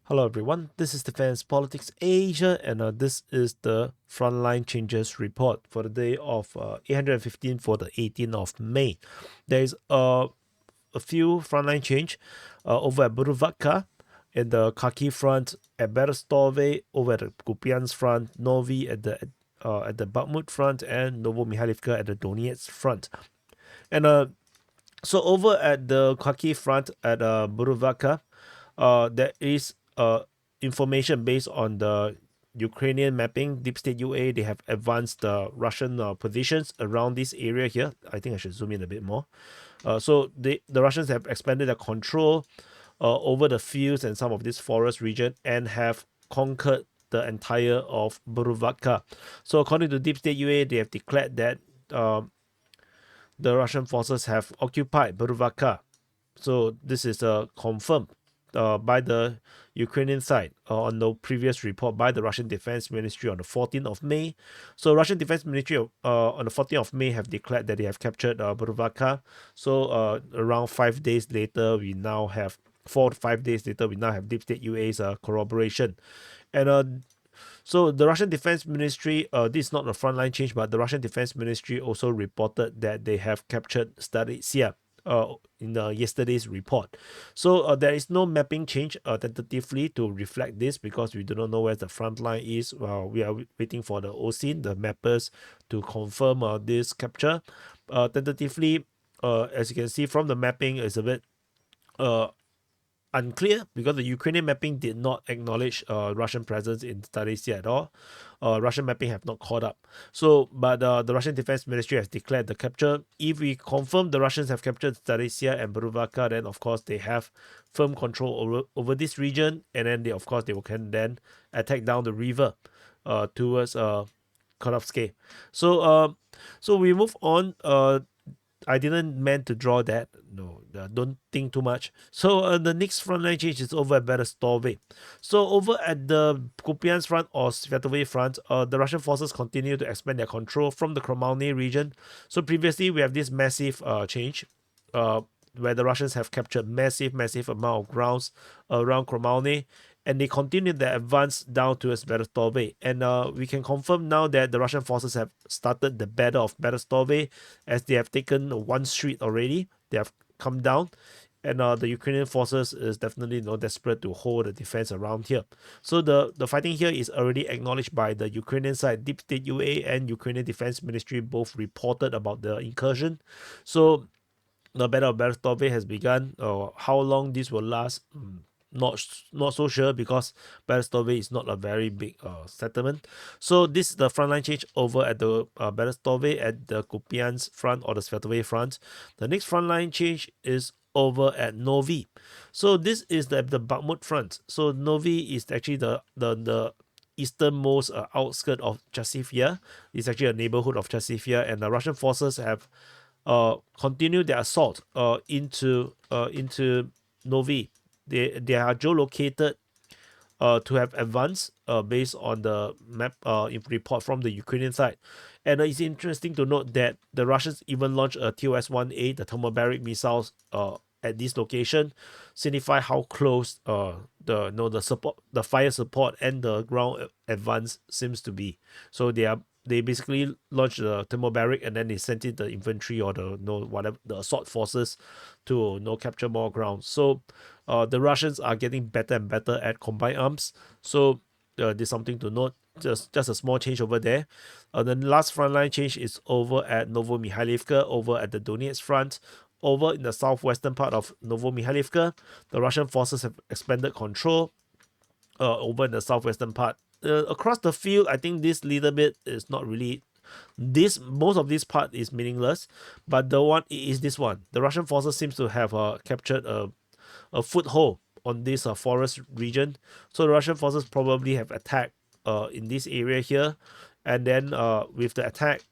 Hello everyone, this is Defense Politics Asia, and this is the Frontline Changes report for the day of 815 for the 18th of May. There is a few frontline change over at Buhruvatka in the Kharkiv front, at Berestove over at the Kupiansk front, Novi at the Bakhmut front, and Novo-Mikhailivka at the Donetsk front. And so over at the Kharkiv front at Buhruvatka, there is information based on the Ukrainian mapping. Deep State UA, they have advanced the Russian positions around this area here. I think I should zoom in a bit more. So the Russians have expanded their control over the fields and some of this forest region and have conquered the entire of Buhruvatka. So according to Deep State UA, they have declared that the Russian forces have occupied Buhruvatka. So this is confirmed by the Ukrainian side on the previous report by the Russian Defense Ministry on the 14th of May. So Russian Defense Ministry on the 14th of May have declared that they have captured Buhruvatka. So around 5 days later, we now have 4 to 5 days later, we now have Deep State UA's corroboration. And so the Russian Defense Ministry, this is not a frontline change, but the Russian Defense Ministry also reported that they have captured STARYTSYA in yesterday's report. So there is no mapping change tentatively to reflect this because we do not know where the front line is. We are waiting for the OSINT, the mappers, to confirm this capture. Tentatively, as you can see from the mapping, it's a bit unclear because the Ukrainian mapping did not acknowledge Russian presence in STARYTSYA at all. Russian mapping have not caught up. So, but the Russian Defense Ministry has declared the capture. If we confirm the Russians have captured STARYTSYA and Buhruvatka, then of course they have firm control over this region, and then they can then attack down the river towards Kharkovsky. So we move on. I didn't meant to draw that. No, don't think too much. So the next frontline change is over at Berestove. So over at the Kupiansk front or Sviatove front, the Russian forces continue to expand their control from the Kromalny region. So previously we have this massive change where the Russians have captured massive amount of grounds around Kromalny, and they continued their advance down towards Berestove. And we can confirm now that the Russian forces have started the battle of Berestove, as they have taken one street already. They have come down, and the Ukrainian forces is definitely desperate to hold the defense around here. So the fighting here is already acknowledged by the Ukrainian side. Deep State UA and Ukrainian Defense Ministry both reported about the incursion. So the battle of Berestove has begun. How long this will last, not so sure, because Berestove is not a very big settlement. So this is the frontline change over at the Berestove at the Kupiansk front or the Sviatove front. The next frontline change is over at Novi. So this is the Bakhmut front. So Novi is actually the easternmost outskirt of Chasiv. It's actually a neighborhood of Chasiv, and the Russian forces have continued their assault into Novi. They are geolocated to have advanced based on the map report from the Ukrainian side. And it's interesting to note that the Russians even launched a TOS-1A, the thermobaric missiles, at this location, signify how close the fire support and the ground advance seems to be. So they basically launched the thermobaric, and then they sent in the infantry or the assault forces to capture more ground. So the Russians are getting better and better at combined arms. So there's something to note. Just a small change over there. The last frontline change is over at Novo-Mikhailivka, over at the Donetsk front. Over in the southwestern part of Novo-Mikhailivka, the Russian forces have expanded control over in the southwestern part. Across the field, I think this little bit is not really. Most of this part is meaningless, but the one is this one. The Russian forces seems to have captured a foothold on this forest region. So the Russian forces probably have attacked in this area here, and then with the attack,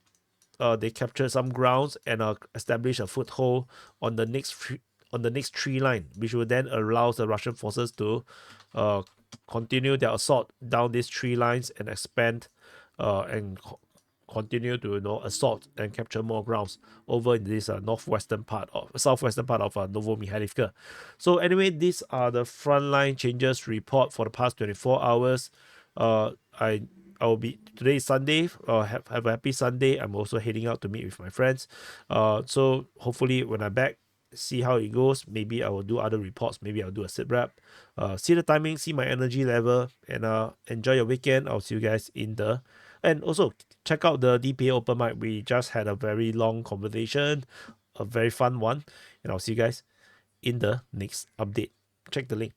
they captured some grounds and established a foothold on the next tree line, which will then allow the Russian forces to continue their assault down these tree lines and expand and continue to assault and capture more grounds over in this southwestern part of Novo-Mihайлivka. So anyway, these are the frontline changes report for the past 24 hours. I will be, today is Sunday. Have a happy Sunday. I'm also heading out to meet with my friends. So hopefully when I'm back, see how it goes. Maybe I will do other reports. Maybe I'll do a sit rep. See the timing, see my energy level, and enjoy your weekend. I'll see you guys and also check out the DPA open mic. We just had a very long conversation, a very fun one, and I'll see you guys in the next update. Check the link.